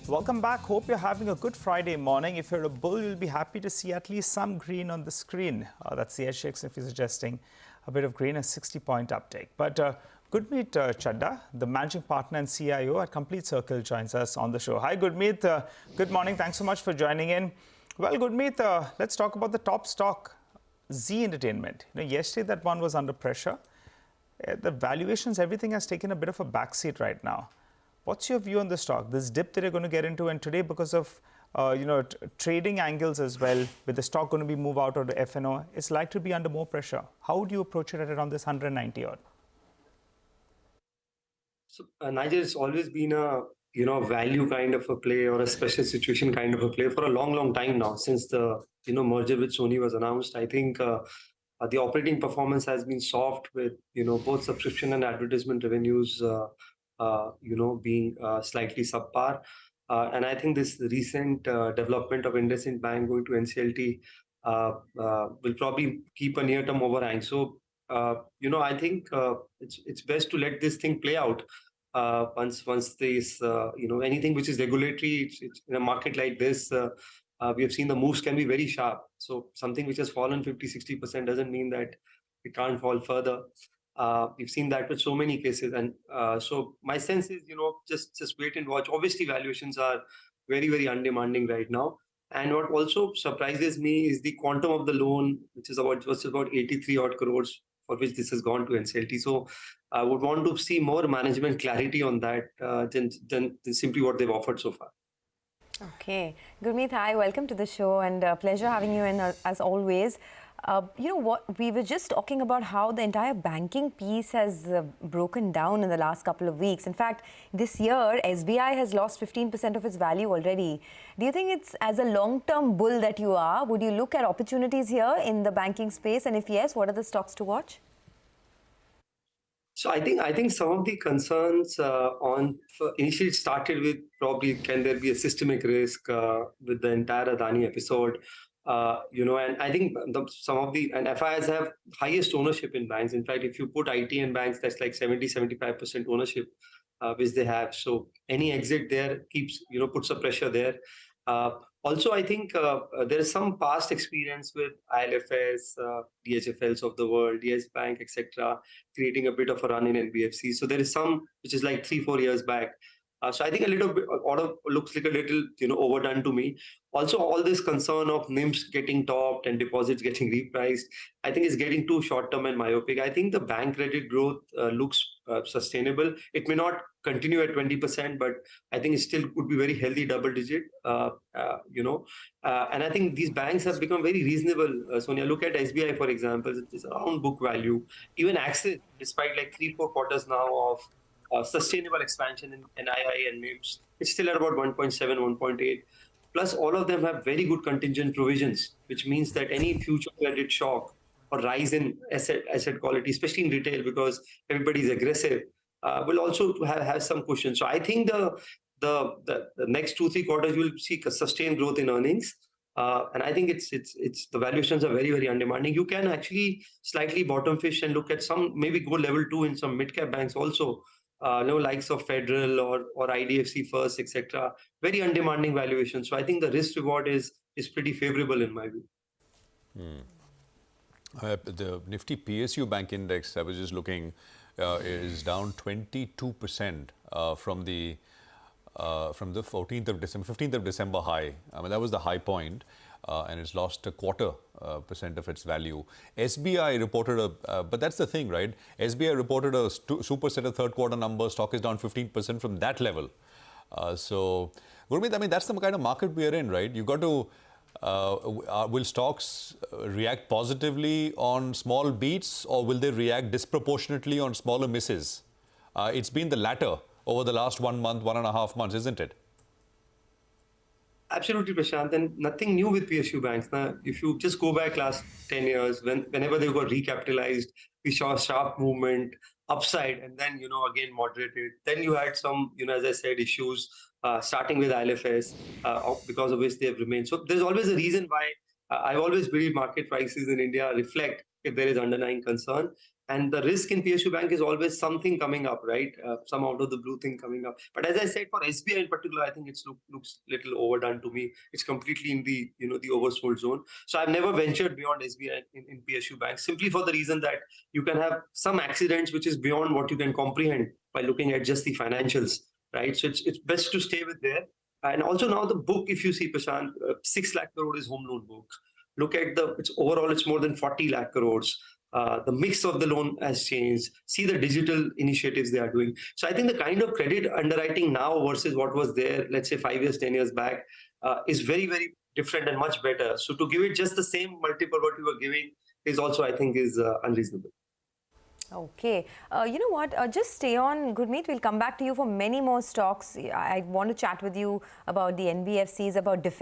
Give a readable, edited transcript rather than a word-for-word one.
Welcome back. Hope you're having a good Friday morning. If you're a bull, you'll be happy to see at least some green on the screen. That's the SGX if you're suggesting a bit of green, a 60-point uptake. But Gurmeet Chadha, the managing partner and CIO at Complete Circle, joins us on the show. Hi, Gurmeet. Good morning. Thanks so much for joining in. Well, Gurmeet, let's talk about the top stock, Z Entertainment. Yesterday that one was under pressure. The valuations, everything has taken a bit of a backseat right now. What's your view on the stock? This dip that you're going to get into, and today because of trading angles as well, with the stock going to be moved out of the FNO, it's likely to be under more pressure. How would you approach it at around this 190 odd? So Nigel, it's always been a value kind of a play or a special situation kind of a play for a long time now. Since the merger with Sony was announced, I think the operating performance has been soft with both subscription and advertisement revenues being slightly subpar. And I think this recent development of IndusInd Bank going to NCLT will probably keep a near-term overhang. So, I think it's best to let this thing play out. Once this, anything which is regulatory, it's in a market like this, we have seen the moves can be very sharp. So something which has fallen 50-60% doesn't mean that it can't fall further. We've seen that with so many cases, and so my sense is, just wait and watch. Obviously, valuations are very undemanding right now, and what also surprises me is the quantum of the loan, which is about 83 odd crores, for which this has gone to NCLT. So I would want to see more management clarity on that than simply what they've offered so far. Okay, Gurmeet, hi, welcome to the show, and pleasure having you in as always. What we were just talking about how the entire banking piece has broken down in the last couple of weeks. In fact, this year, SBI has lost 15% of its value already. Do you think it's, as a long-term bull that you are, would you look at opportunities here in the banking space? And if yes, what are the stocks to watch? So I think some of the concerns initially it started with probably can there be a systemic risk with the entire Adani episode. And I think some of the FIs have highest ownership in banks. In fact, if you put IT in banks, that's like 70-75% ownership, which they have. So any exit there puts a pressure there. Also, I think there is some past experience with ILFS, DHFLs of the world, DS Bank, etc., creating a bit of a run in NBFC. So there is some which is like 3-4 years back. So I think a little bit looks like a little overdone to me. Also, all this concern of NIMs getting topped and deposits getting repriced, I think is getting too short-term and myopic. I think the bank credit growth looks sustainable. It may not continue at 20%, but I think it still could be very healthy double-digit. And I think these banks have become very reasonable. So when you look at SBI, for example, it's around book value. Even Axis, despite like 3-4 quarters now of sustainable expansion in NII and NIMs, it's still at about 1.7, 1.8. Plus, all of them have very good contingent provisions, which means that any future credit shock or rise in asset quality, especially in retail, because everybody is aggressive, will also have some cushion. So I think the next 2-3 quarters you will see a sustained growth in earnings. And I think it's the valuations are very undemanding. You can actually slightly bottom fish and look at some, maybe go level 2 in some mid-cap banks also. Likes of Federal or IDFC First, etc. Very undemanding valuation. So I think the risk reward is pretty favorable in my view. The Nifty PSU Bank Index, I was just looking, is down 22% from the 15th of December high. I mean, that was the high point, and it's lost 0.25% of its value. SBI reported but that's the thing, right? SBI reported a super set of third quarter numbers. Stock is down 15% from that level. So, Gurmeet, I mean, that's the kind of market we are in, right? You've got to, will stocks react positively on small beats, or will they react disproportionately on smaller misses? It's been the latter over the last 1 month, 1.5 months, isn't it? Absolutely, Prashant, and nothing new with PSU banks. Now, if you just go back last 10 years, whenever they got recapitalized, we saw a sharp movement upside, and then again moderated. Then you had some, as I said, issues starting with ILFS, because of which they have remained. So there's always a reason why. I've always believed market prices in India reflect if there is underlying concern. And the risk in PSU Bank is always something coming up, right? Some out of the blue thing coming up. But as I said, for SBI in particular, I think it looks little overdone to me. It's completely in the the oversold zone. So I've never ventured beyond SBI in PSU Bank, simply for the reason that you can have some accidents which is beyond what you can comprehend by looking at just the financials, right? So it's best to stay with there. And also now the book, if you see, Prashant, 6 lakh crore is home loan book. Look at it's more than 40 lakh crores. The mix of the loan has changed. See the digital initiatives they are doing. So I think the kind of credit underwriting now versus what was there, let's say 5 years, 10 years back, is very, very different and much better. So to give it just the same multiple what you were giving is also, I think, is unreasonable. Okay. You know what? Just stay on, Gurmeet. We'll come back to you for many more stocks. I want to chat with you about the NBFCs, about defense.